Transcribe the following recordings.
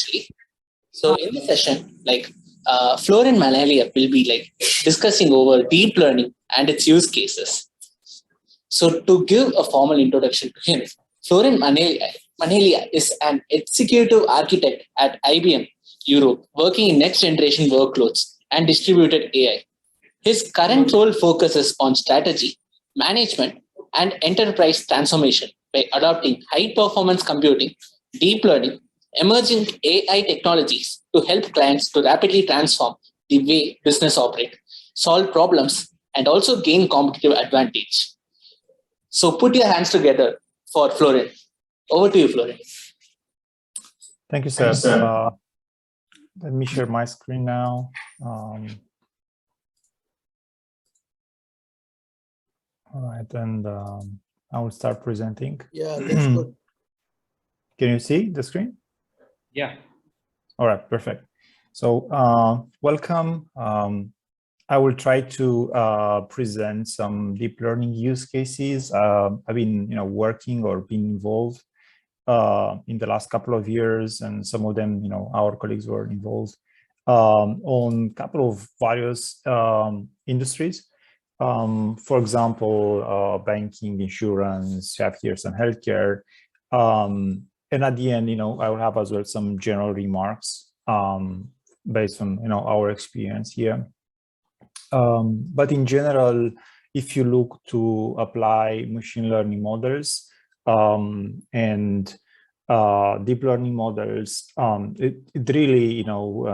actually. So in this session, Florin Manaila will be discussing over deep learning and its use cases. So to give a formal introduction to him, Florin Manaila is an executive architect at IBM Europe, working in next generation workloads and distributed AI. His current role focuses on strategy, management, and enterprise transformation by adopting high-performance computing, deep learning, emerging AI technologies to help clients to rapidly transform the way business operate, solve problems, and also gain competitive advantage. So put your hands together for Florin. Over to you, Florin. Thank you, sir. Let me share my screen now. All right, and I will start presenting. Yeah, that's good. Can you see the screen? Yeah. All right, perfect. So welcome. I will try to present some deep learning use cases. I've been, working or been involved in the last couple of years, and some of them, our colleagues were involved on a couple of various industries. For example, banking, insurance, healthcare, and healthcare. And at the end, I will have as well some general remarks based on, our experience here. But in general, if you look to apply machine learning models and deep learning models, it really,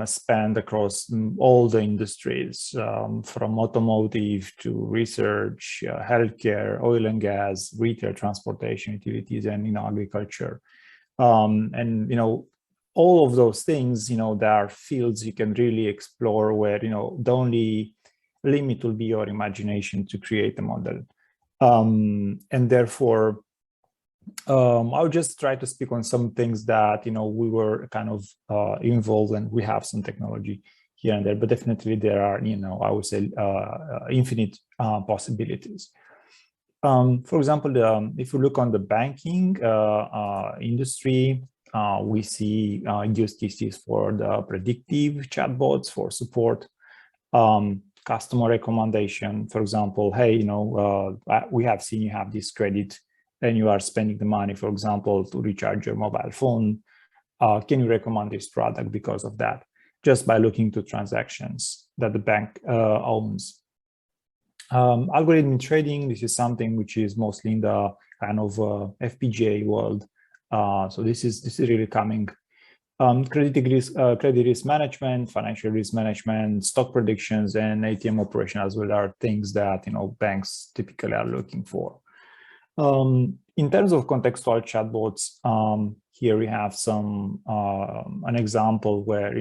spanned across all the industries, from automotive to research, healthcare, oil and gas, retail, transportation, utilities, and, agriculture. And, all of those things, there are fields you can really explore where, the only limit will be your imagination to create a model. And therefore, I'll just try to speak on some things that, we were kind of involved, and we have some technology here and there, but definitely there are, I would say infinite possibilities. For example, if you look on the banking industry, we see use cases for the predictive chatbots for support, customer recommendation. For example, hey, we have seen you have this credit and you are spending the money, for example, to recharge your mobile phone. Can you recommend this product because of that? Just by looking to transactions that the bank owns. Algorithm trading, this is something which is mostly in the kind of FPGA world. So this is really coming. Credit risk management, financial risk management, stock predictions, and ATM operation as well are things that banks typically are looking for. In terms of contextual chatbots, here we have an example where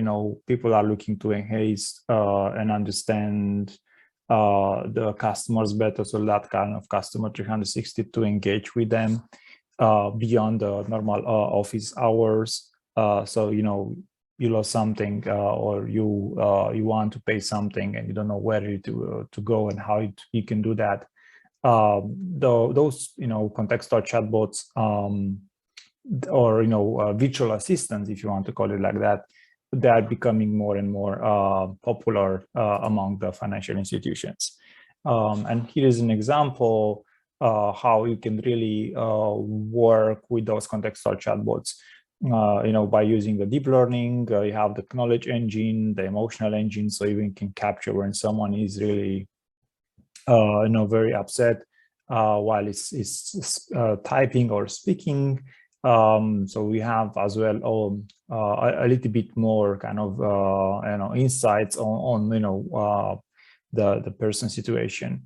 people are looking to enhance and understand the customers better, so that kind of customer 360 to engage with them beyond the normal office hours. So you lost something or you want to pay something and you don't know where to go and how you can do that. Those contextual chatbots or virtual assistants, if you want to call it like that, they are becoming more and more popular among the financial institutions. And here is an example how you can really work with those contextual chatbots. By using the deep learning, you have the knowledge engine, the emotional engine, so you can capture when someone is really, very upset while it's typing or speaking. So we have as well a little bit more kind of insights on the person's situation.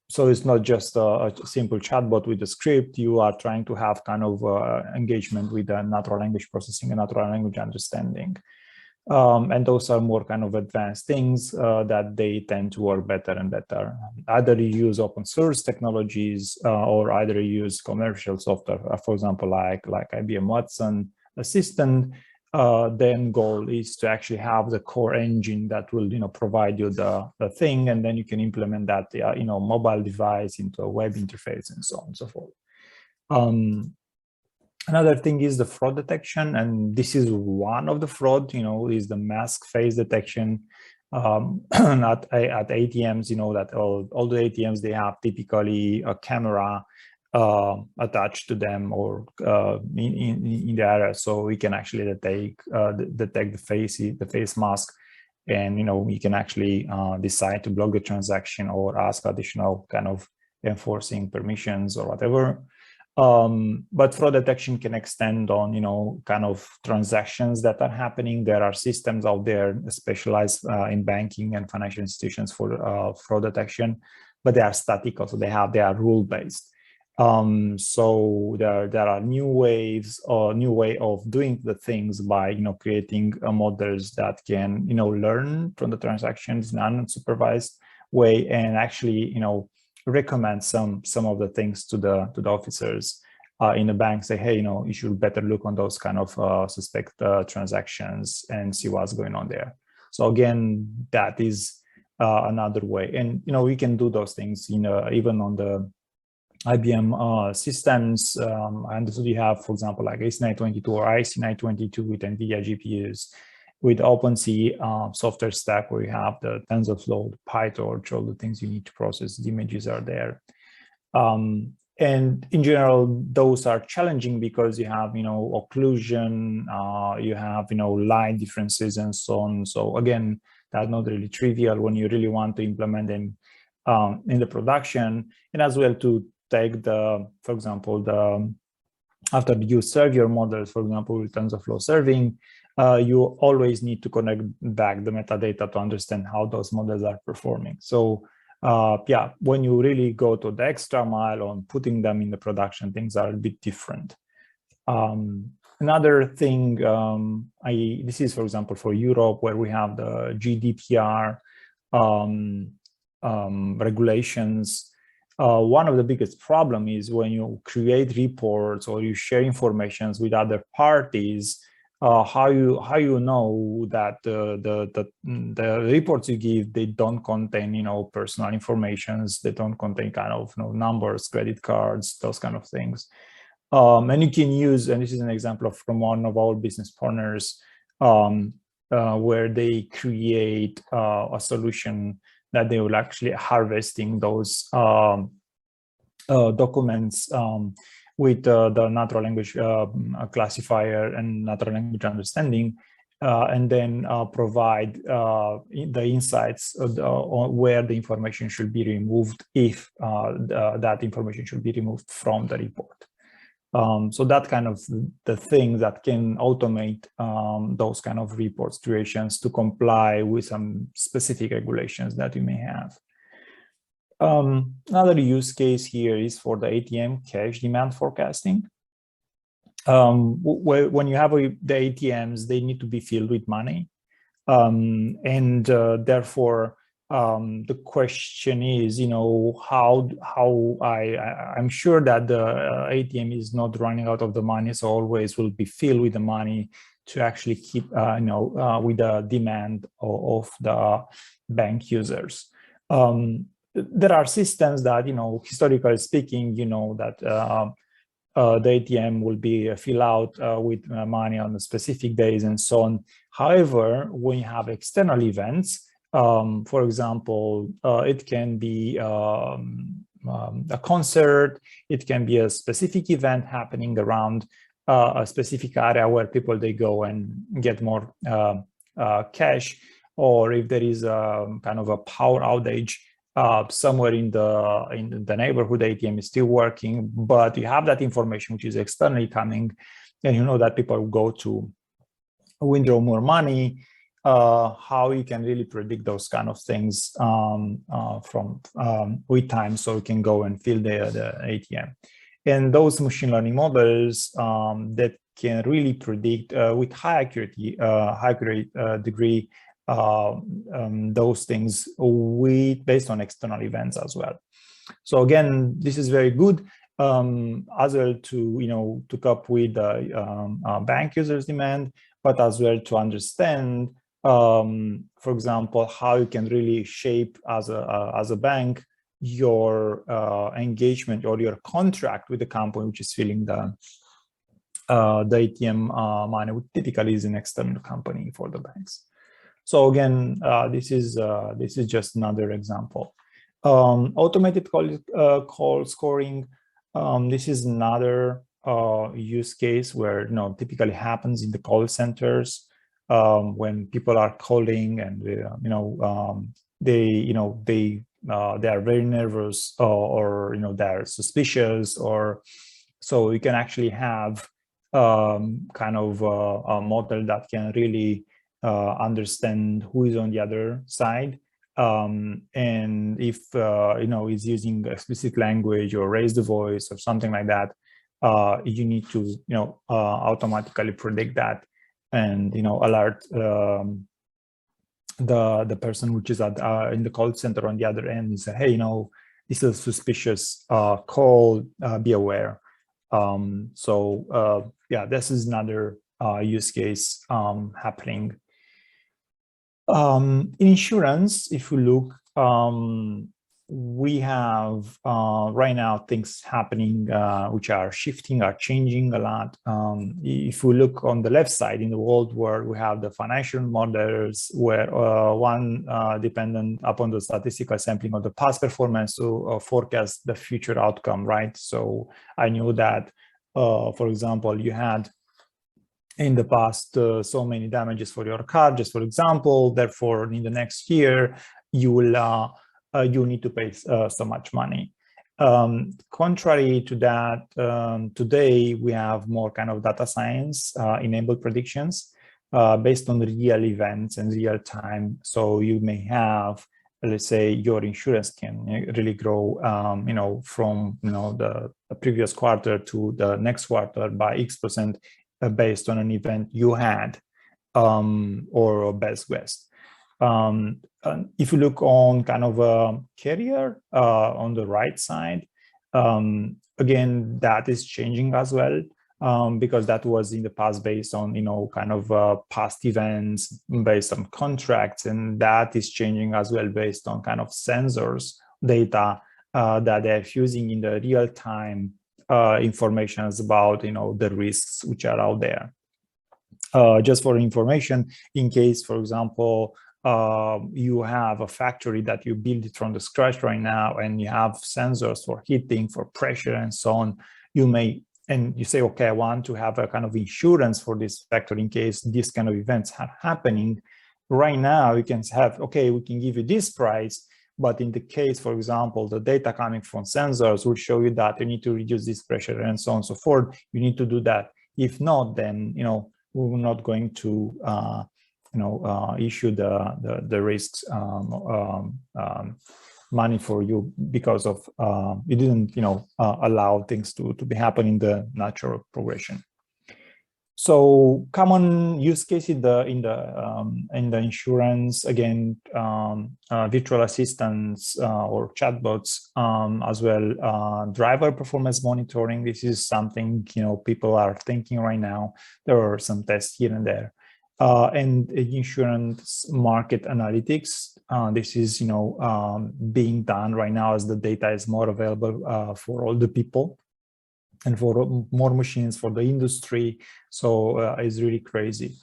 So it's not just a simple chatbot with a script. You are trying to have kind of engagement with the natural language processing and natural language understanding. And those are more kind of advanced things that they tend to work better and better. Either you use open source technologies or either you use commercial software, for example, like IBM Watson Assistant. Then goal is to actually have the core engine that will provide you the thing, and then you can implement that mobile device into a web interface and so on and so forth. Another thing is the fraud detection, and this is one of the fraud, is the mask face detection. At ATMs, that all the ATMs, they have typically a camera attached to them or in the area, so we can actually detect the face mask, and we can actually decide to block the transaction or ask additional kind of enforcing permissions or whatever. But fraud detection can extend on, kind of transactions that are happening. There are systems out there specialized in banking and financial institutions for fraud detection, but they are static. Also, they are rule-based. So there are new ways or new way of doing the things by, creating models that can, learn from the transactions in an unsupervised way and actually, recommend some of the things to the officers in the bank. Say, hey, you should better look on those kind of suspect transactions and see what's going on there. So again, that is another way, and we can do those things even on the IBM systems. I understood you have, for example, like AC922 or IC922 with NVIDIA GPUs, with OpenSea software stack, where you have the TensorFlow, the PyTorch, all the things you need to process the images are there. And in general, those are challenging because you have, occlusion, you have, line differences and so on. So again, that's not really trivial when you really want to implement them in the production, and as well to take for example, after you serve your models, for example, with TensorFlow serving, you always need to connect back the metadata to understand how those models are performing. So yeah, when you really go to the extra mile on putting them in the production, things are a bit different. Another thing, this is, for example, for Europe, where we have the GDPR regulations. One of the biggest problem is when you create reports or you share informations with other parties, how you know that the reports you give, they don't contain personal informations, they don't contain kind of numbers, credit cards, those kind of things. And you can use, and this is an example from one of our business partners, where they create a solution that they will actually harvesting those documents with the natural language classifier and natural language understanding, and then provide the insights on where the information should be removed if that information should be removed from the report. So that kind of the thing that can automate those kind of report situations to comply with some specific regulations that you may have. Another use case here is for the ATM cash demand forecasting. When you have the ATMs, they need to be filled with money. And therefore, the question is, I'm sure that the ATM is not running out of the money, so always will be filled with the money to actually keep, with the demand of the bank users. There are systems that, historically speaking, that the ATM will be fill out with money on specific days and so on. However, when you have external events, for example, it can be a concert, it can be a specific event happening around a specific area where people, they go and get more cash, or if there is a kind of a power outage somewhere in the neighborhood, the ATM is still working, but you have that information which is externally coming, and you know that people go to withdraw more money. How you can really predict those kind of things from with time, so you can go and fill the ATM. And those machine learning models that can really predict with high accuracy, degree, those things based on external events as well. So again, this is very good as well to cope with the bank users' demand, but as well to understand, for example, how you can really shape as a bank your engagement or your contract with the company which is filling the ATM money typically is an external company for the banks. So again, this is just another example. Automated call scoring. This is another use case where typically happens in the call centers when people are calling and they are very nervous or they're suspicious, or so you can actually have kind of a model that can really understand who is on the other side. And if is using explicit language or raise the voice or something like that, you need to automatically predict that and alert the person which is at in the call center on the other end and say, hey, this is a suspicious call, be aware. So yeah, this is another use case happening. In insurance, if you look, we have right now things happening which are shifting, are changing a lot. If we look on the left side in the old world, we have the financial models where one dependent upon the statistical sampling of the past performance to forecast the future outcome, right? So I knew that, for example, you had in the past so many damages for your car, just for example, therefore in the next year you will you need to pay so much money. Contrary to that, today we have more kind of data science enabled predictions based on real events and real time. So you may have, let's say, your insurance can really grow from the previous quarter to the next quarter by X% based on an event you had, or best guess. If you look on kind of a carrier on the right side, again, that is changing as well, because that was in the past based on kind of past events, based on contracts, and that is changing as well based on kind of sensors data that they're using in the real time information about the risks which are out there. Just for information, in case, for example, you have a factory that you build it from the scratch right now, and you have sensors for heating, for pressure, and so on, you may, and you say, okay, I want to have a kind of insurance for this factory in case these kind of events are happening. Right now, you can have, okay, we can give you this price, but in the case, for example, the data coming from sensors will show you that you need to reduce this pressure and so on and so forth. You need to do that. If not, then we're not going to issue the risks money for you, because of you didn't allow things to be happening in the natural progression. So common use case in the insurance, again, virtual assistants or chatbots, as well, driver performance monitoring. This is something people are thinking right now. There are some tests here and there. And insurance market analytics. This is being done right now as the data is more available for all the people and for more machines for the industry. So it's really crazy.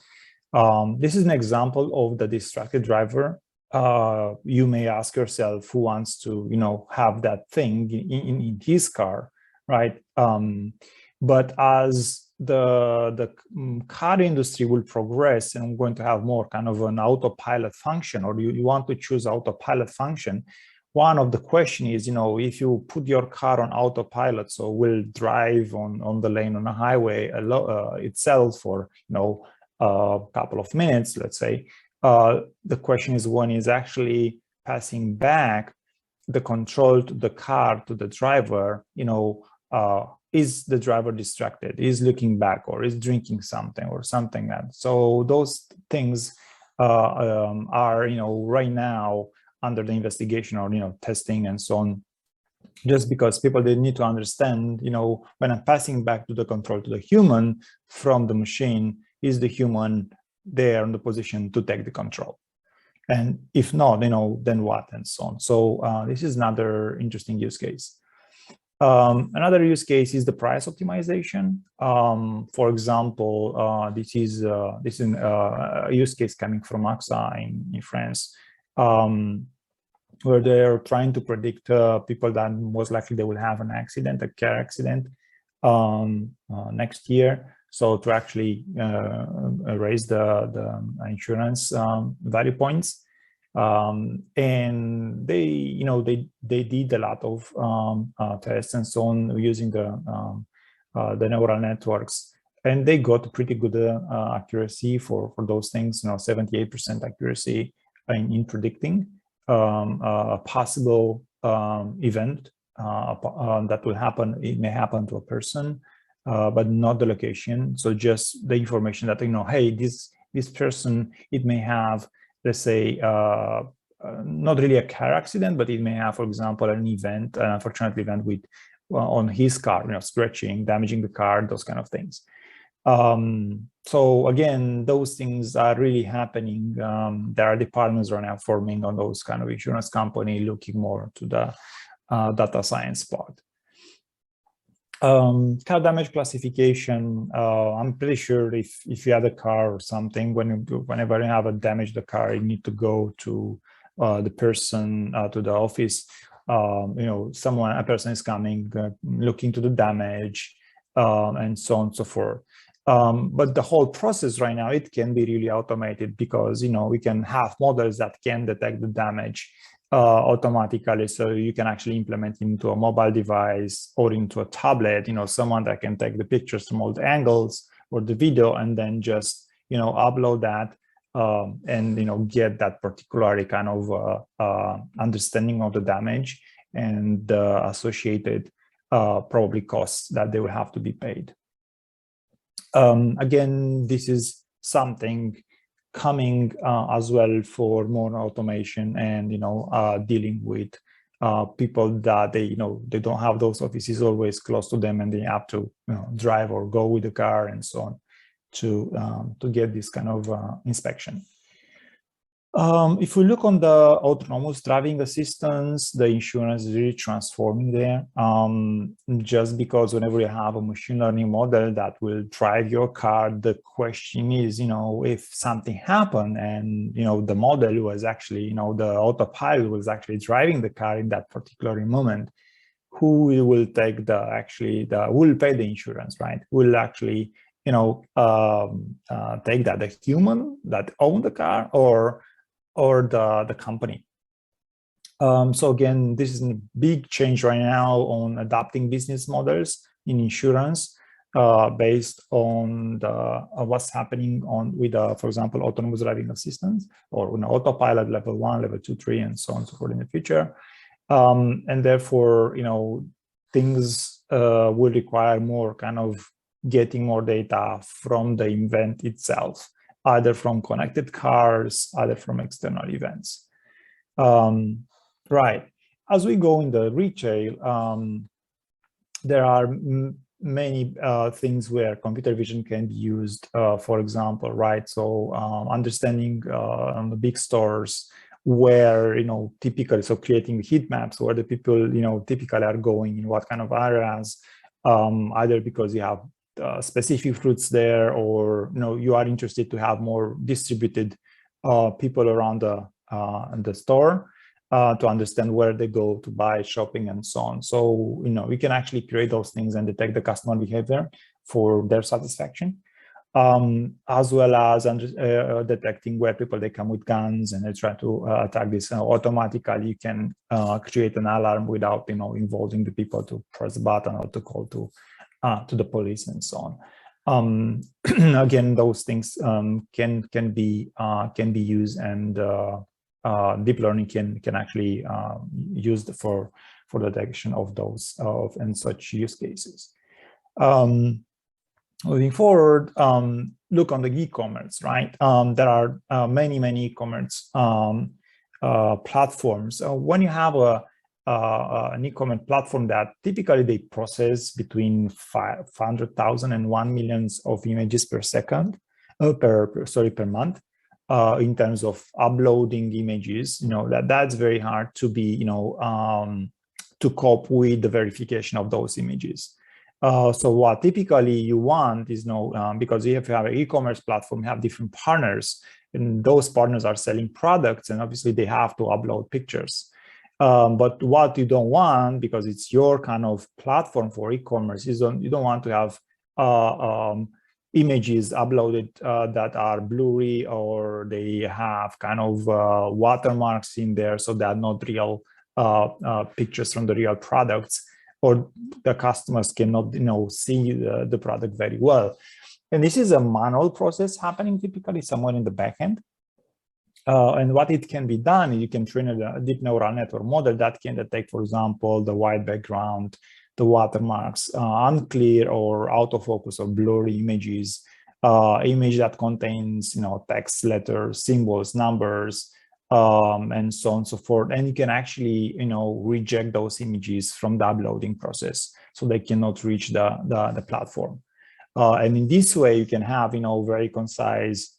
This is an example of the distracted driver. You may ask yourself, who wants to have that thing in his car, right? But as the car industry will progress and we're going to have more kind of an autopilot function, or you want to choose autopilot function, one of the question is, if you put your car on autopilot, so will drive on the lane on the highway itself for a couple of minutes, let's say, the question is, when is actually passing back the control to the car to the driver, is the driver distracted, is looking back, or is drinking something or something like that. So those things are right now under the investigation or testing and so on, just because people, they need to understand, when I'm passing back to the control to the human from the machine, is the human there in the position to take the control? And if not, then what, and so on. So this is another interesting use case. Another use case is the price optimization. For example, this is a use case coming from AXA in France, where they're trying to predict people that most likely they will have an accident, a car accident, next year. So to actually raise the insurance value points. And they did a lot of tests and so on using the neural networks, and they got pretty good accuracy for those things. 78% accuracy in predicting a possible event that will happen. It may happen to a person, but not the location. So just the information that hey, this person, it may have, let's say, not really a car accident, but it may have, for example, an event, an unfortunate event with on his car, scratching, damaging the car, those kind of things. So again, those things are really happening. There are departments right now forming on those kind of insurance company, looking more to the data science part. Car damage classification. I'm pretty sure if you have a car or something, whenever you have a damage the car, you need to go to the person, to the office. A person is coming, looking to the damage, and so on and so forth. But the whole process right now, it can be really automated because, we can have models that can detect the damage automatically. So you can actually implement into a mobile device or into a tablet, someone that can take the pictures from all the angles or the video and then just, upload that and, get that particular kind of understanding of the damage and the associated probably costs that they will have to be paid. Again, this is something coming as well for more automation and dealing with people that they don't have those offices always close to them, and they have to drive or go with the car and so on to get this kind of inspection. If we look on the autonomous driving assistance, the insurance is really transforming there. Just because whenever you have a machine learning model that will drive your car, the question is, if something happened and, the model was actually, the autopilot was actually driving the car in that particular moment, who will take who will pay the insurance, right? Who will actually, take that, the human that owned the car or the company. So again, this is a big change right now on adapting business models in insurance based on what's happening with, for example, autonomous driving assistance or autopilot level 1, level 2, 3, and so on and so forth in the future. And therefore, things will require more kind of getting more data from the event itself, either from connected cars, either from external events. Right. As we go in the retail, there are many things where computer vision can be used, for example, right? So understanding on the big stores where, typically, so creating heat maps where the people, typically are going in what kind of areas, either because you have specific fruits there, or you are interested to have more distributed people around the store to understand where they go to buy, shopping, and so on. So we can actually create those things and detect the customer behavior for their satisfaction, as well as detecting where people they come with guns and they try to attack this. Automatically you can create an alarm without involving the people to press the button or to call to the police and so on. Again, those things can be used, and deep learning can actually used for the detection of those and such use cases. Moving forward, look on the e-commerce, right? There are many e-commerce platforms. When you have an e-commerce platform that typically they process between 500,000 and 1 million of images per second, per month, in terms of uploading images, that's very hard to be, to cope with the verification of those images. So what typically you want is because if you have an e-commerce platform, you have different partners, and those partners are selling products, and obviously they have to upload pictures. But what you don't want, because it's your kind of platform for e-commerce, is you don't want to have images uploaded that are blurry, or they have kind of watermarks in there, so they're not real pictures from the real products, or the customers cannot see the product very well. And this is a manual process happening typically somewhere in the backend. And what it can be done, you can train a deep neural network model that can detect, for example, the white background, the watermarks, unclear or out of focus or blurry images, image that contains, text, letters, symbols, numbers, and so on and so forth. And you can actually, reject those images from the uploading process, so they cannot reach the platform. And in this way, you can have, very concise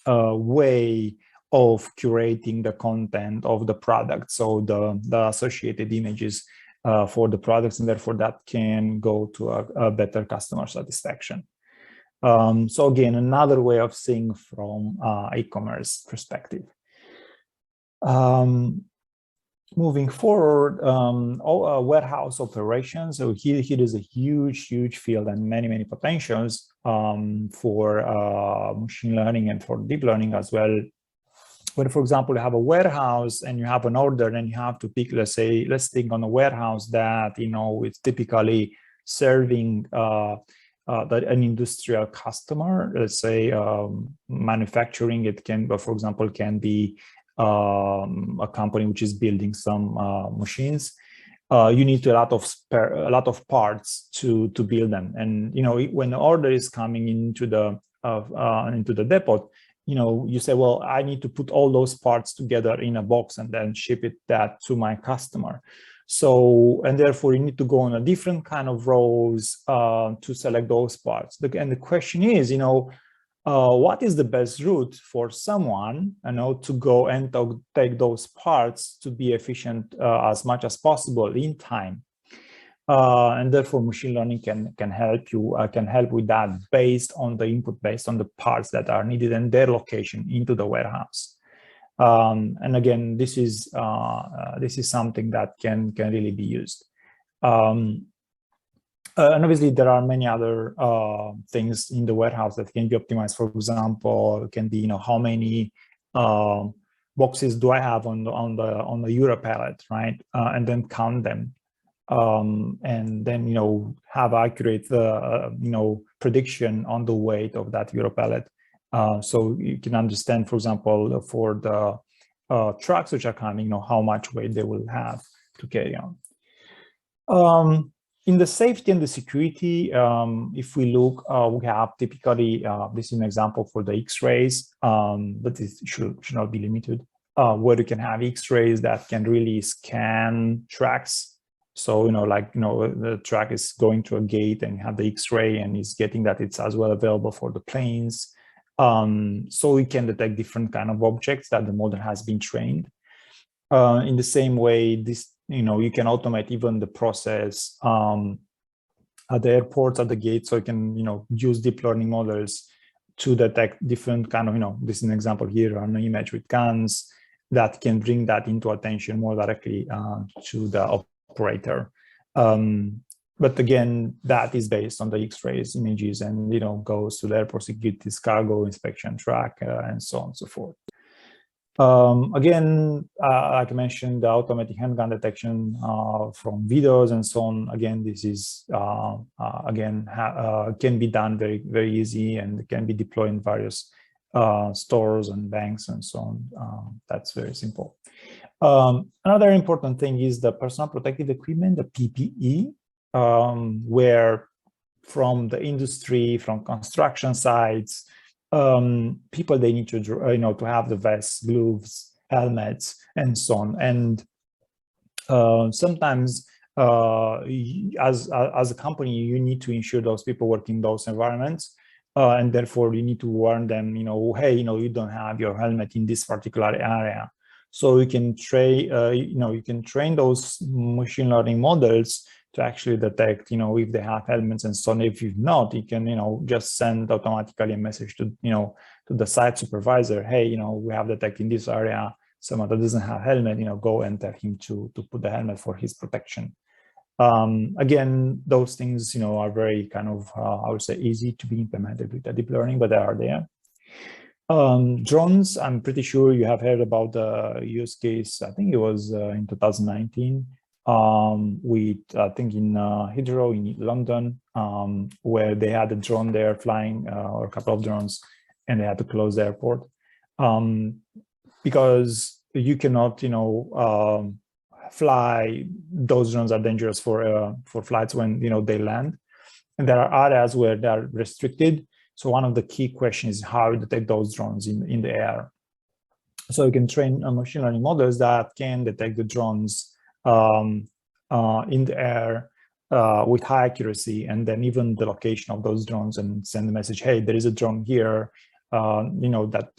way of curating the content of the product, so the associated images for the products, and therefore that can go to a better customer satisfaction. So again, another way of seeing from e-commerce perspective. Moving forward, warehouse operations. So here is a huge field and many potentials for machine learning and for deep learning as well. When, for example, you have a warehouse and you have an order, and you have to pick, let's think on a warehouse that, it's typically serving an industrial customer, let's say manufacturing. It can, for example, can be a company which is building some machines. You need a lot of parts to build them. And when the order is coming into the depot, you say, well, I need to put all those parts together in a box and then ship that to my customer. So, and therefore you need to go on a different kind of rows to select those parts. And the question is, what is the best route for someone, to go and take those parts to be efficient as much as possible in time? And therefore, machine learning can help you, can help with that based on the input, based on the parts that are needed and their location into the warehouse. And again, this is something that can really be used. And obviously, there are many other things in the warehouse that can be optimized. For example, it can be, how many boxes do I have on the Euro pallet, right? And then count them, and then have accurate prediction on the weight of that Euro pallet. So you can understand, for example, for the trucks which are coming, how much weight they will have to carry on. In the safety and the security, if we look, we have typically, this is an example for the X-rays, but it should not be limited, where you can have X-rays that can really scan tracks. So, the track is going to a gate and you have the X-ray and it's getting that it's as well available for the planes. So we can detect different kind of objects that the model has been trained. In the same way, this, you can automate even the process at the airports, at the gates, so you can, use deep learning models to detect different kind of, this is an example here on an image with guns that can bring that into attention more directly to the operator. But again, that is based on the X-rays images and, goes to the airport securities, cargo inspection track, and so on and so forth. Again, like I mentioned, the automatic handgun detection from videos and so on. Again, this is, can be done very easy and can be deployed in various stores and banks and so on. That's very simple. Another important thing is the personal protective equipment, the PPE, where from the industry, from construction sites, people, they need to, to have the vests, gloves, helmets, and so on. And sometimes as a company, you need to ensure those people work in those environments. And therefore you need to warn them, hey, you don't have your helmet in this particular area. So you can train, you can train those machine learning models to actually detect, if they have helmets and so on. If you've not, you can, just send automatically a message to, to the site supervisor, hey, we have detected in this area someone that doesn't have helmet, go and tell him to put the helmet for his protection. Again, those things, are very kind of, I would say, easy to be implemented with the deep learning, but they are there. Drones, I'm pretty sure you have heard about the use case. I think it was in 2019 with, I think in Heathrow in London, where they had a drone there flying, or a couple of drones, and they had to close the airport because you cannot, fly. Those drones are dangerous for flights when they land, and there are areas where they are restricted. So one of the key questions is how to detect those drones in the air. So you can train machine learning models that can detect the drones in the air with high accuracy, and then even the location of those drones, and send the message, hey, there is a drone here, that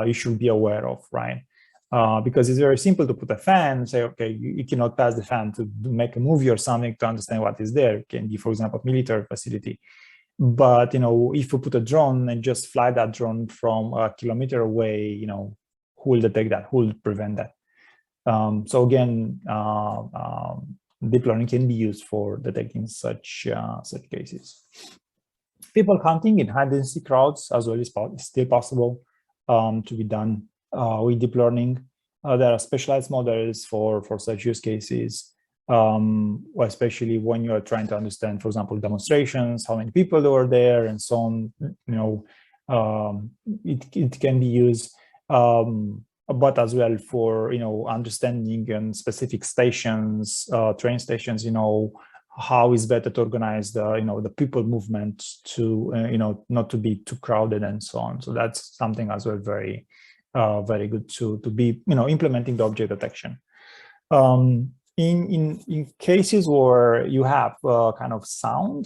you should be aware of, right? Because it's very simple to put a fan and say, okay, you cannot pass the fan to make a movie or something to understand what is there. It can be, for example, a military facility. But, if you put a drone and just fly that drone from a kilometer away, who will detect that? Who will prevent that? So again, deep learning can be used for detecting such cases. People hunting in high-density crowds as well is still possible to be done with deep learning. There are specialized models for such use cases. Especially when you are trying to understand, for example, demonstrations, how many people were there, and so on. It can be used, but as well for understanding and specific stations, train stations. How is better to organize the people movement to not to be too crowded and so on. So that's something as well very very good to be implementing the object detection. In cases where you have kind of sound,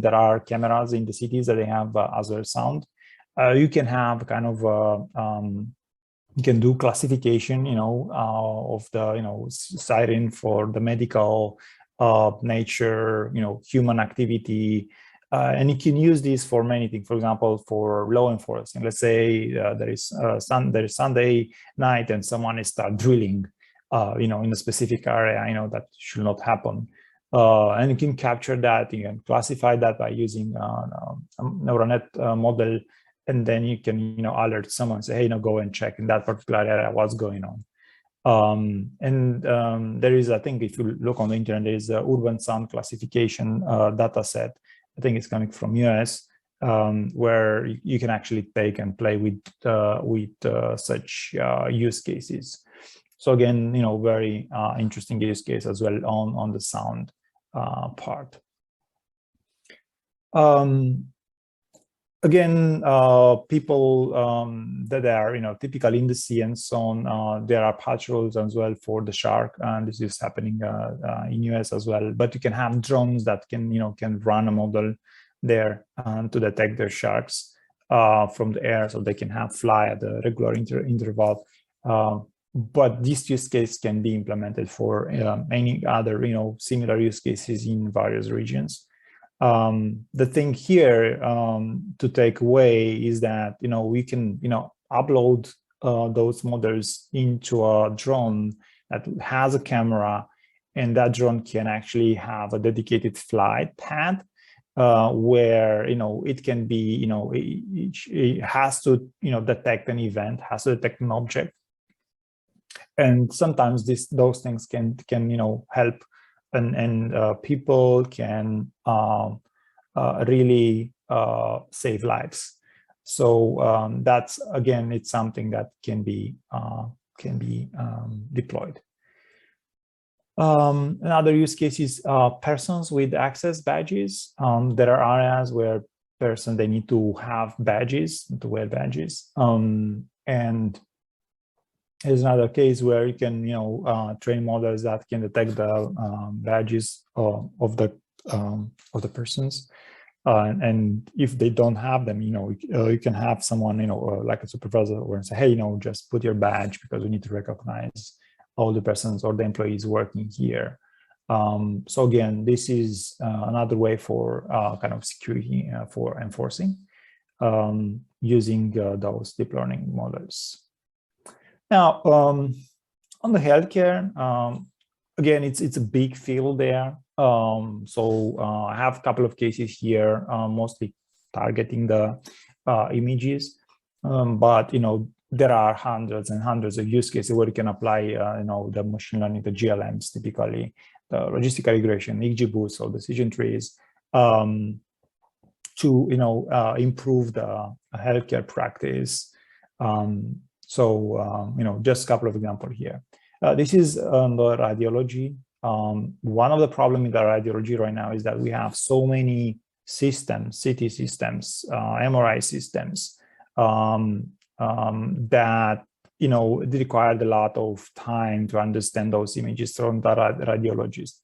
there are cameras in the cities that they have as well sound. You can have kind of you can do classification, of the siren for the medical nature, human activity, and you can use this for many things. For example, for law enforcement, let's say there is Sunday night and someone is start drilling. In a specific area, that should not happen. And you can capture that, you can classify that by using a neural net model, and then you can, alert someone, say, hey, go and check in that particular area what's going on. There is, I think, if you look on the internet, there is a urban sound classification data set. I think it's coming from US, where you can actually take and play with such use cases. So again, very interesting use case as well on the sound part. Again, people that are typically in the sea and so on. There are patrols as well for the shark, and this is happening in US as well. But you can have drones that can run a model there to detect the sharks from the air, so they can fly at a regular interval. But this use case can be implemented for any other, similar use cases in various regions. The thing here to take away is that, we can, upload those models into a drone that has a camera, and that drone can actually have a dedicated flight path where, it can be, it has to, detect an event, has to detect an object. And sometimes those things can help, and people can really save lives. So that's, again, it's something that can be deployed. Another use case is persons with access badges. There are areas where they need to have badges, to wear badges, and there's another case where you can, train models that can detect the badges of the persons. And if they don't have them, you can have someone, like a supervisor, or say, hey, just put your badge because we need to recognize all the persons or the employees working here. So again, this is another way for kind of security for enforcing using those deep learning models. Now, on the healthcare, again, it's a big field there. So I have a couple of cases here, mostly targeting the images, but there are hundreds and hundreds of use cases where you can apply the machine learning, the GLMs, typically the logistical regression, XGBoost, or decision trees, to improve the healthcare practice. Just a couple of examples here. This is on the radiology. One of the problems in the radiology right now is that we have so many systems, CT systems, MRI systems, that it required a lot of time to understand those images from the radiologist.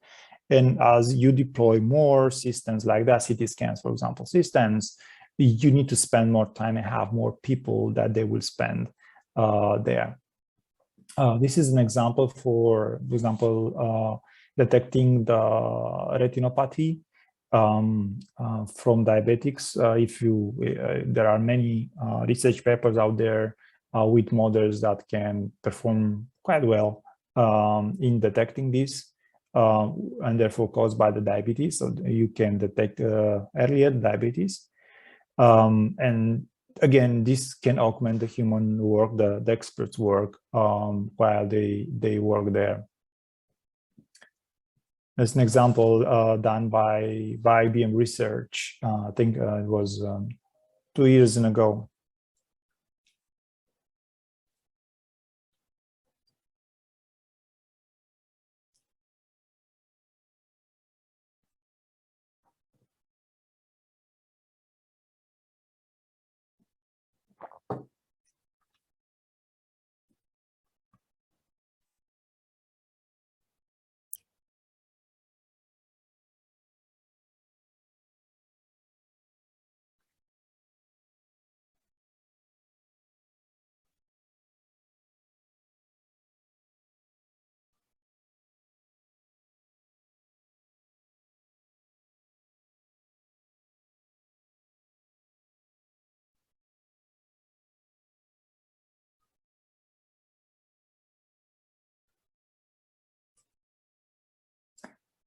And as you deploy more systems like that, CT scans, for example, systems, you need to spend more time and have more people that they will spend there. This is an example for example, detecting the retinopathy from diabetics. There are many research papers out there with models that can perform quite well in detecting this, and therefore caused by the diabetes. So you can detect earlier diabetes. And again, this can augment the human work, the experts' work, while they work there. As an example done by IBM research, I think it was 2 years ago.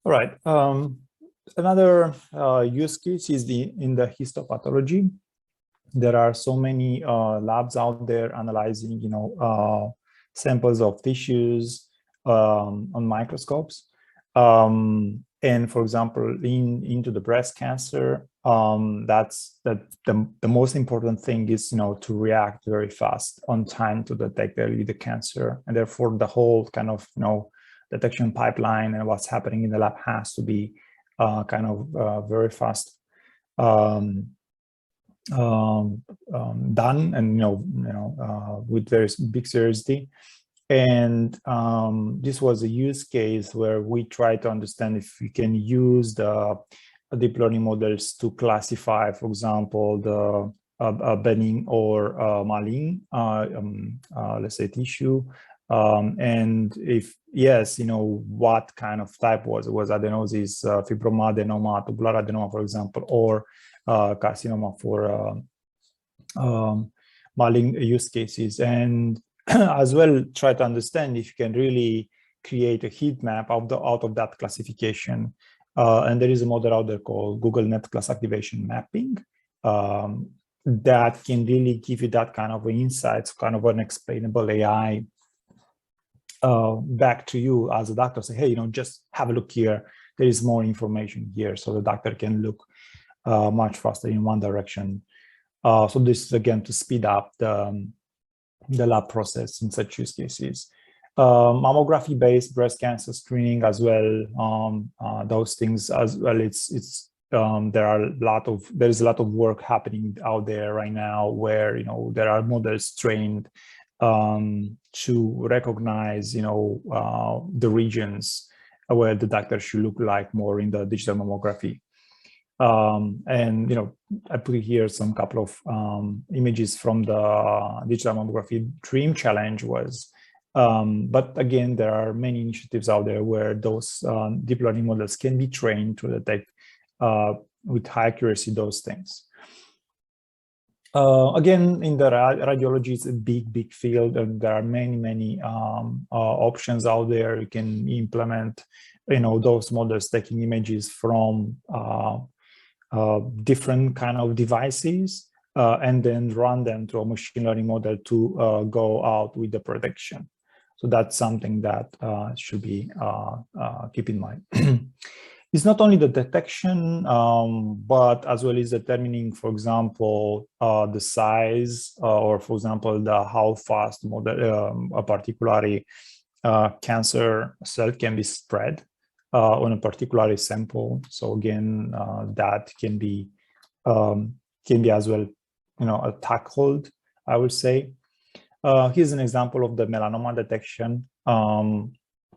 All right. Another use case is in the histopathology. There are so many labs out there analyzing, samples of tissues on microscopes. And for example, into the breast cancer, that's the most important thing is, to react very fast on time to detect early the cancer, and therefore the whole kind of, detection pipeline and what's happening in the lab has to be very fast done, and with very big seriously. And this was a use case where we try to understand if we can use the deep learning models to classify, for example, the benign or malign, let's say, tissue. And if yes, what kind of type was adenosis, fibroma adenoma, tubular adenoma, for example, or carcinoma for malign use cases. And as well, try to understand if you can really create a heat map out of that classification. And there is a model out there called Google Net Class Activation Mapping that can really give you that kind of insights, kind of unexplainable AI back to you as a doctor. Say, hey, just have a look here. There is more information here, so the doctor can look much faster in one direction. So this is again to speed up the lab process in such use cases. Mammography-based breast cancer screening as well. Those things as well. There is a lot of work happening out there right now where there are models trained to recognize the regions where the doctor should look like more in the digital mammography. And I put here some couple of images from the digital mammography dream challenge but again, there are many initiatives out there where those deep learning models can be trained to detect with high accuracy those things. Again, in the radiology, it's a big field, and there are many options out there. You can implement, those models taking images from different kind of devices, and then run them to a machine learning model to go out with the prediction. So that's something that should be keep in mind. It's not only the detection, but as well as determining, for example, the size, or for example, how fast a particular cancer cell can be spread on a particular sample. So again, that can be as well, tackled, I would say. Here's an example of the melanoma detection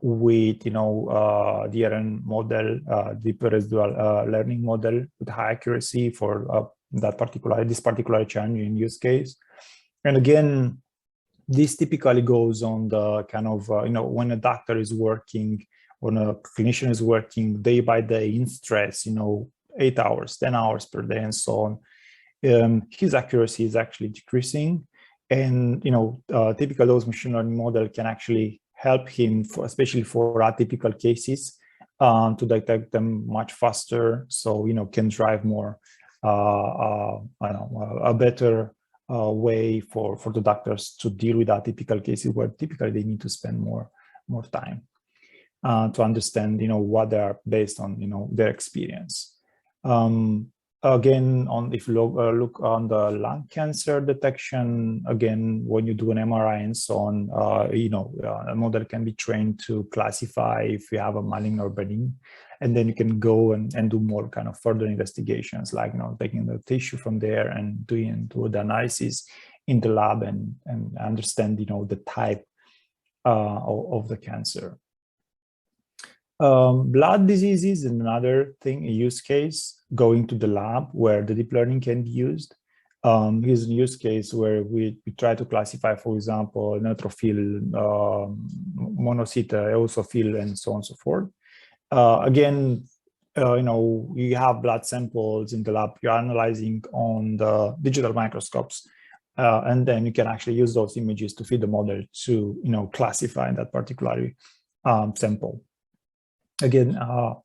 with DRN model, deep residual learning model with high accuracy for this particular challenging use case. And again, this typically goes on the kind of when a doctor is working, when a clinician is working day by day in stress, 8 hours, 10 hours per day, and so on. His accuracy is actually decreasing. And typically those machine learning model can actually help him, especially for atypical cases, to detect them much faster. So can drive more, a better way for the doctors to deal with atypical cases where typically they need to spend more time to understand what they are based on their experience. Again, if you look on the lung cancer detection, again, when you do an MRI and so on, a model can be trained to classify if you have a malignant or benign, and then you can go and do more kind of further investigations, like taking the tissue from there and do the analysis in the lab and understand the type of the cancer. Blood diseases is another thing, a use case, going to the lab where the deep learning can be used. Here's a use case where we try to classify, for example, neutrophil, monocyte, eosinophil, and so on and so forth. Again, you have blood samples in the lab, you're analyzing on the digital microscopes, and then you can actually use those images to feed the model to, classify that particular sample. Again,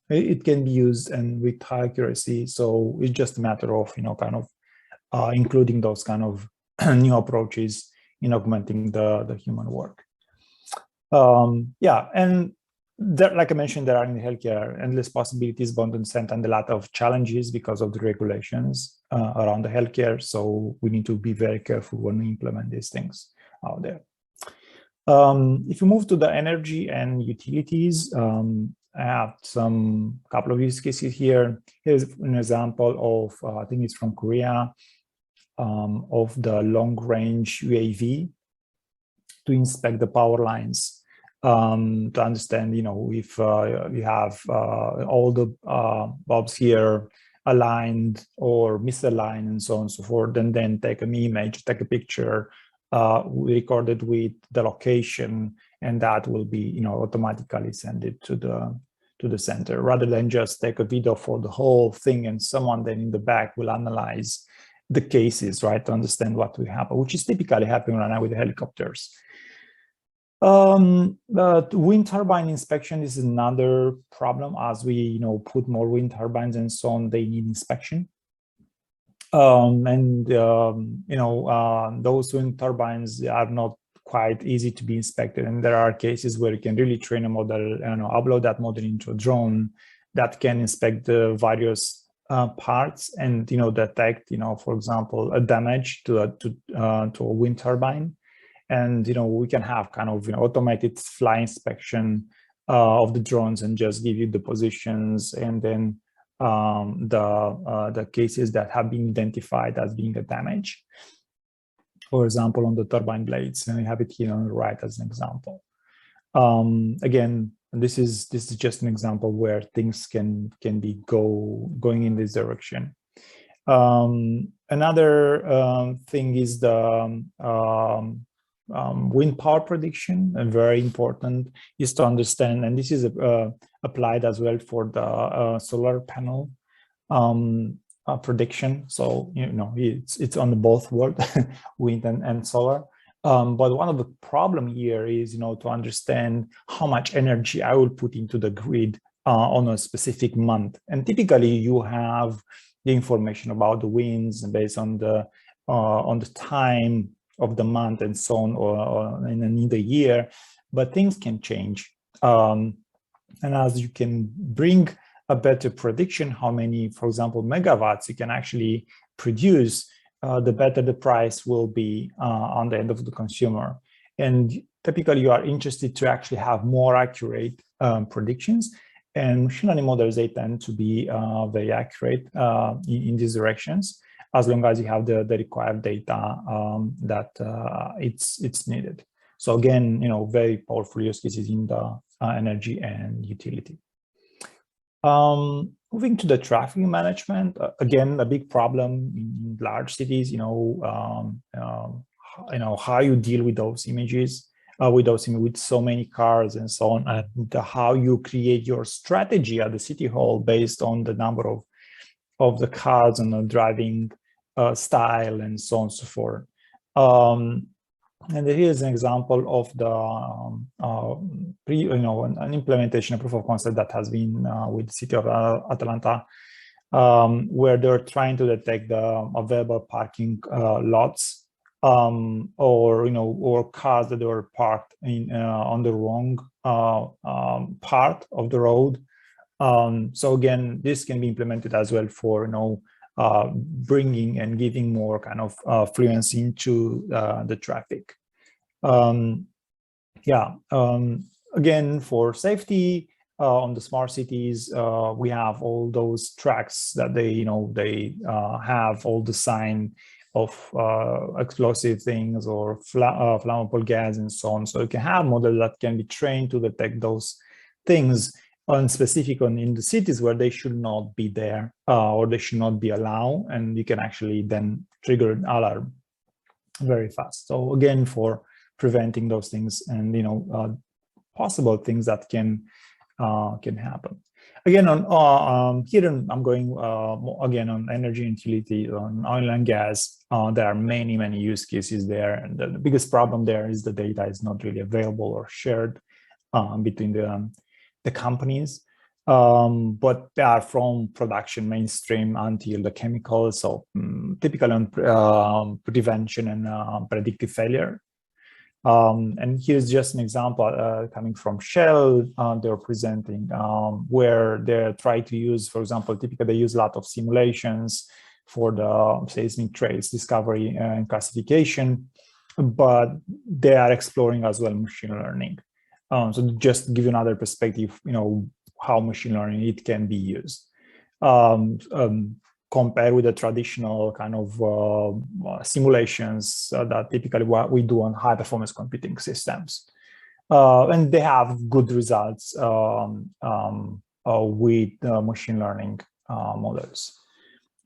it can be used and with high accuracy. So it's just a matter of, kind of including those kind of new approaches in augmenting the human work. Yeah, and there, like I mentioned, there are in healthcare endless possibilities, but and a lot of challenges because of the regulations around the healthcare. So we need to be very careful when we implement these things out there. If you move to the energy and utilities, I have couple of use cases here. Here's an example of, I think it's from Korea, of the long-range UAV to inspect the power lines, to understand, if you have all the bulbs here aligned or misaligned and so on and so forth, and then take an image, take a picture, recorded with the location, and that will be, automatically send it to the center, rather than just take a video for the whole thing and someone then in the back will analyze the cases, right, to understand what will happen, which is typically happening right now with the helicopters. But wind turbine inspection is another problem. As we, put more wind turbines and so on, they need inspection. Those wind turbines are not quite easy to be inspected, and there are cases where you can really train a model and upload that model into a drone that can inspect the various parts and detect, for example, a damage to a wind turbine, and we can have kind of automated fly inspection of the drones and just give you the positions and then the cases that have been identified as being a damage. For example, on the turbine blades, and we have it here on the right as an example. Again, And this is just an example where things can be going in this direction. Another thing is the wind power prediction, and very important is to understand, and this is applied as well for the solar panel prediction. So it's on the both world, wind and solar. But one of the problem here is to understand how much energy I will put into the grid on a specific month. And typically you have the information about the winds based on the time of the month and so on, or in the year, but things can change. And as you can bring a better prediction, how many, for example, megawatts you can actually produce, the better the price will be on the end of the consumer. And typically you are interested to actually have more accurate predictions. And machine learning models, they tend to be very accurate in these directions, as long as you have the required data that it's needed. So again, very powerful use cases in the energy and utility. Moving to the traffic management, again, a big problem in large cities, how you deal with those images, with so many cars and so on, and how you create your strategy at the city hall based on the number of the cars and the driving style and so on and so forth. And here is an example of the an implementation, a proof of concept that has been with the city of Atlanta, where they're trying to detect the available parking lots, or cars that were parked on the wrong part of the road. So again, this can be implemented as well for bringing and giving more kind of fluency into the traffic. Again, for safety on the smart cities, we have all those tracks that they have all the sign of explosive things or flammable gas and so on. So you can have models that can be trained to detect those things and specific in the cities where they should not be there or they should not be allowed, and you can actually then trigger an alarm very fast. So again, for preventing those things and possible things that can happen. Again, on here I'm going again on energy and utility, on oil and gas. There are many use cases there, and the biggest problem there is the data is not really available or shared between the companies, but they are from production mainstream until the chemicals. So typically on prevention and predictive failure. And here's just an example coming from Shell. They're presenting where they're trying to use, for example, typically they use a lot of simulations for the seismic trace discovery and classification, but they are exploring as well machine learning. So just to give you another perspective, how machine learning it can be used. Compared with the traditional kind of simulations that typically what we do on high performance computing systems. And they have good results with machine learning models.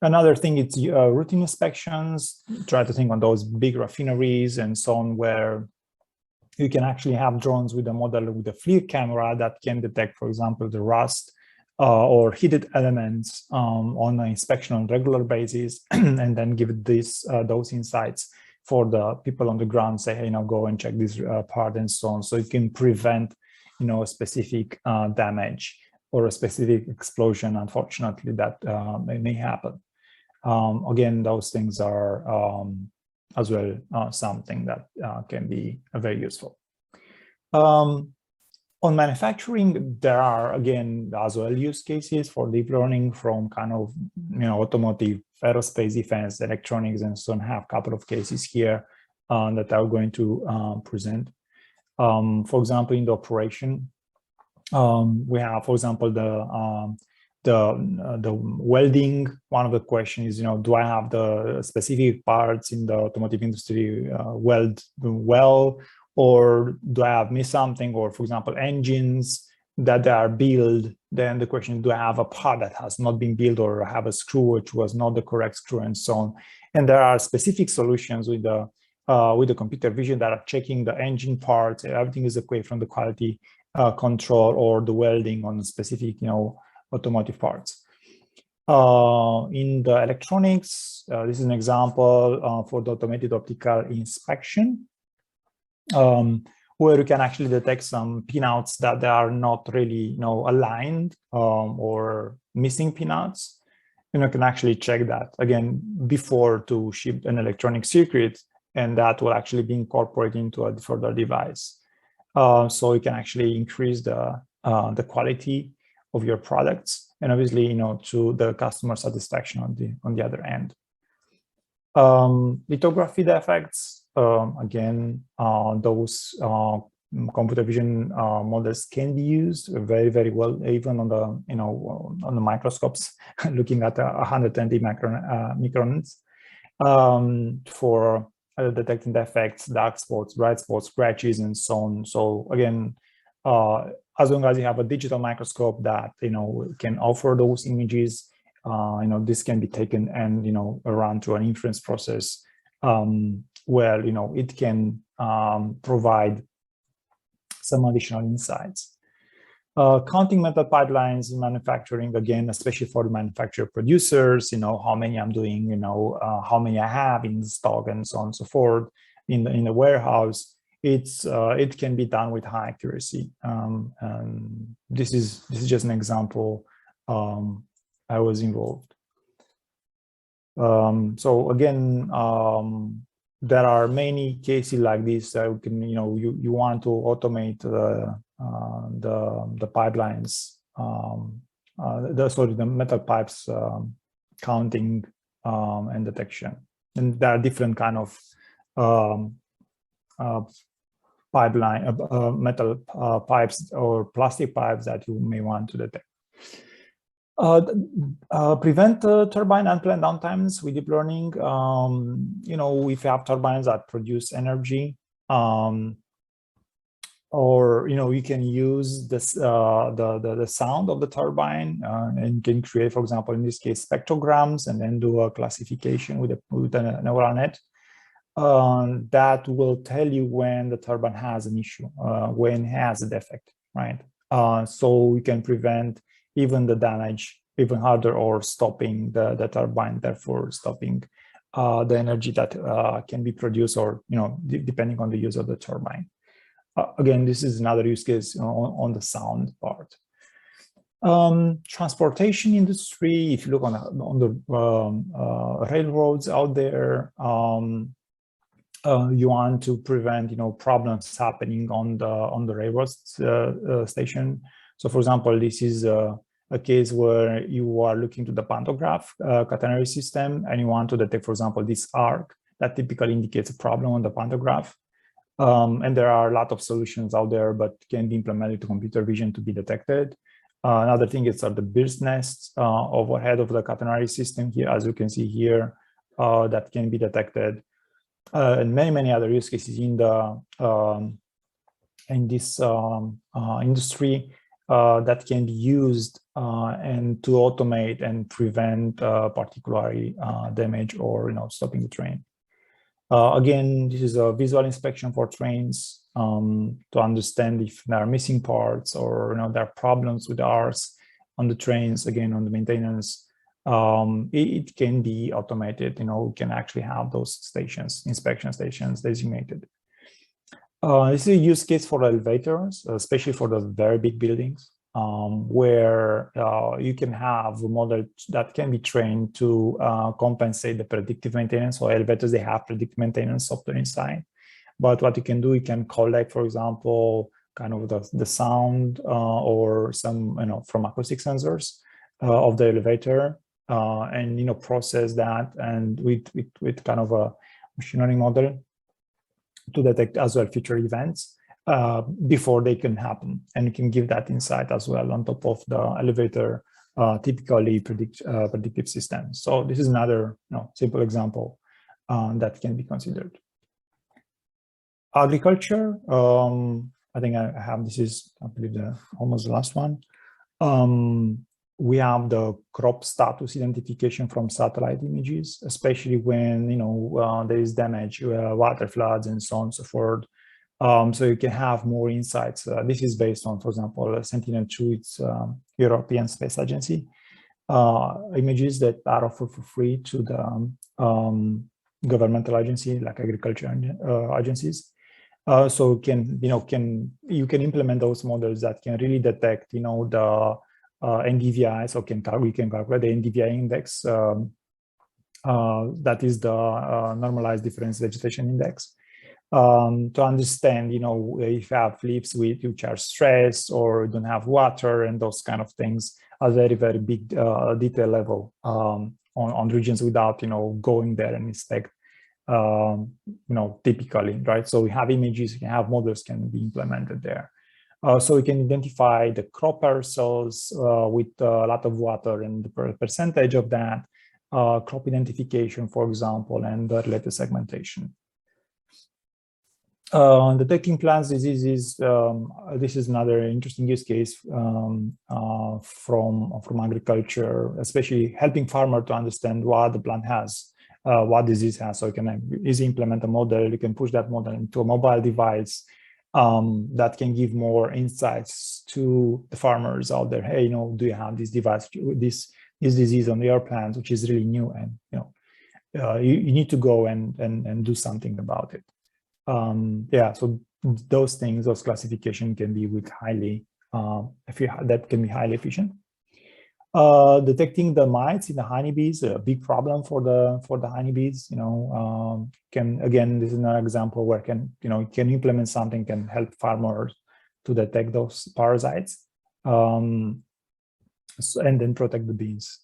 Another thing is routine inspections. Try to think on those big refineries and so on, where you can actually have drones with a model with a FLIR camera that can detect, for example, the rust or heated elements on an inspection on a regular basis, and then give those insights for the people on the ground, say, hey, go and check this part and so on. So you can prevent, a specific damage or a specific explosion, unfortunately, that may happen. Again, those things are as well something that can be very useful. On manufacturing, there are, again, as well use cases for deep learning from kind of, automotive, aerospace, defense, electronics, and so on. I have a couple of cases here that I'm going to present. For example, in the operation, we have, for example, the welding. One of the questions is, do I have the specific parts in the automotive industry weld well, or do I have missed something? Or, for example, engines, that they are built, then the question is, do I have a part that has not been built, or have a screw which was not the correct screw, and so on. And there are specific solutions with the computer vision that are checking the engine parts. Everything is okay from the quality control or the welding on specific, automotive parts. In the electronics, this is an example for the automated optical inspection, where you can actually detect some pinouts that they are not really, aligned, or missing pinouts. And you can actually check that again before to ship an electronic circuit, and that will actually be incorporated into a further device. So you can actually increase the quality of your products, and obviously, to the customer satisfaction on the other end. Lithography defects, again, those computer vision models can be used very, very well, even on the on the microscopes, looking at 120 microns, for detecting defects, dark spots, bright spots, scratches, and so on. So again, as long as you have a digital microscope that can offer those images, this can be taken and run through an inference process, where it can provide some additional insights. Counting method pipelines in manufacturing, again, especially for the manufacturer producers, how many I'm doing, how many I have in stock, and so on and so forth in the warehouse. It can be done with high accuracy. And this is just an example. I was involved. So again, there are many cases like this that you can, you want to automate the pipelines, the metal pipes counting and detection. And there are different kind of pipeline, metal pipes or plastic pipes that you may want to detect. Prevent turbine unplanned downtimes with deep learning. If you have turbines that produce energy, or you can use this the sound of the turbine, and can create, for example, in this case, spectrograms, and then do a classification with a neural net. That will tell you when the turbine has an issue, when it has a defect, right? So we can prevent even the damage even harder, or stopping the turbine, therefore stopping the energy that can be produced, or depending on the use of the turbine. Again, this is another use case on the sound part. Transportation industry, if you look on the railroads out there, you want to prevent problems happening on the railroad station. So, for example, this is a case where you are looking to the pantograph catenary system, and you want to detect, for example, this arc that typically indicates a problem on the pantograph. And there are a lot of solutions out there, but can be implemented to computer vision to be detected. Another thing is the bird's nests overhead of the catenary system here, as you can see here, that can be detected. And many other use cases in this industry that can be used and to automate and prevent particularly damage, or stopping the train. Again, this is a visual inspection for trains to understand if there are missing parts, or there are problems with the Rs on the trains. Again, on the maintenance, it can be automated. We can actually have those stations, inspection stations, designated. This is a use case for elevators, especially for the very big buildings, where you can have a model that can be trained to compensate the predictive maintenance. So elevators, they have predictive maintenance software inside. But what you can do, you can collect, for example, kind of the sound or some, from acoustic sensors of the elevator, and process that, and with kind of a machine learning model to detect as well future events before they can happen, and you can give that insight as well on top of the elevator typically predictive system. So this is another simple example that can be considered. Agriculture, I think I have, this is, I believe, almost the last one. We have the crop status identification from satellite images, especially when, there is damage, water floods and so on and so forth. So you can have more insights. This is based on, for example, Sentinel-2, it's European Space Agency, images that are offered for free to the governmental agency, like agriculture agencies. So you can implement those models that can really detect, the NDVI. So we can calculate the NDVI index. That is the normalized difference vegetation index. To understand, if you have leaves which are stressed or don't have water and those kind of things at very, very big detail level on regions without, going there and inspect, typically, right? So we have images, we can have models can be implemented there. So we can identify the crop parcels with a lot of water and the percentage of that, crop identification, for example, and the related segmentation. Detecting plant diseases, this is another interesting use case from agriculture, especially helping farmer to understand what the plant has, what disease has. So you can easily implement a model. You can push that model into a mobile device that can give more insights to the farmers out there. Hey, do you have this device, this disease on your plant, which is really new, and you need to go and do something about it. So those things, those classification can be with highly, that can be highly efficient. Detecting the mites in the honeybees, a big problem for the honeybees. Again, this is another example where you can implement something can help farmers to detect those parasites, and then protect the bees.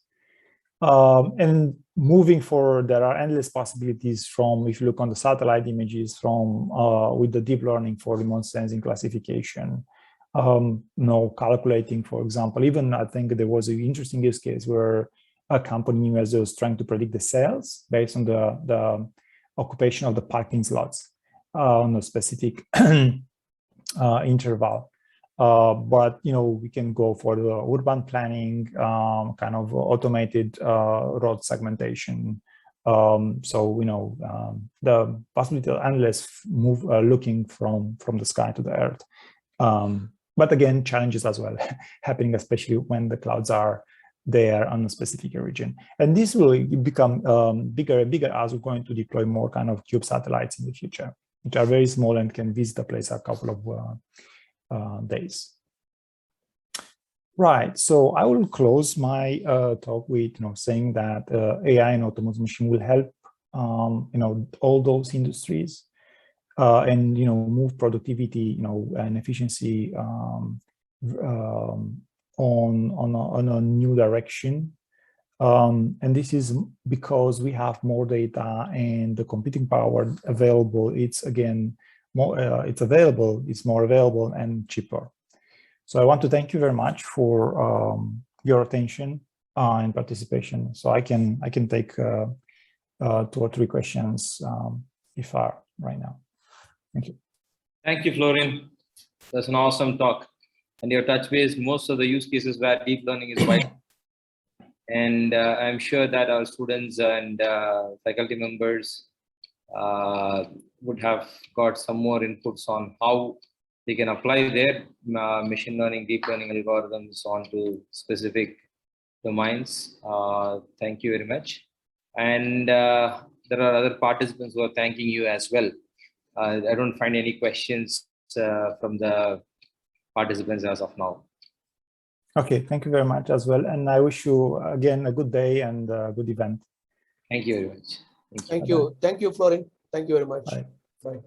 And moving forward, there are endless possibilities from, if you look on the satellite images, from with the deep learning for remote sensing classification, calculating, for example. Even I think there was an interesting use case where a company was trying to predict the sales based on the occupation of the parking slots on a specific interval. But we can go for the urban planning, kind of automated road segmentation. The possibility of endless move looking from the sky to the earth. But again, challenges as well happening, especially when the clouds are there on a specific region. And this will become bigger and bigger as we're going to deploy more kind of cube satellites in the future, which are very small and can visit the place a couple of days. Right, so I will close my talk with saying that AI and autonomous machine will help all those industries and move productivity and efficiency on a new direction. And this is because we have more data and the computing power available. It's again more it's more available and cheaper. So I want to thank you very much for your attention and participation. So I can take 2 or 3 questions if are right now. Thank you. Thank you, Florin. That's an awesome talk. And your touch base most of the use cases where deep learning is vital. And I'm sure that our students and faculty members would have got some more inputs on how they can apply their machine learning, deep learning algorithms onto specific domains. Thank you very much. And there are other participants who are thanking you as well. I don't find any questions from the participants as of now. Okay, thank you very much as well. And I wish you again a good day and a good event. Thank you very much. Thank you. Thank you, Florin. Thank you very much. Bye. Bye.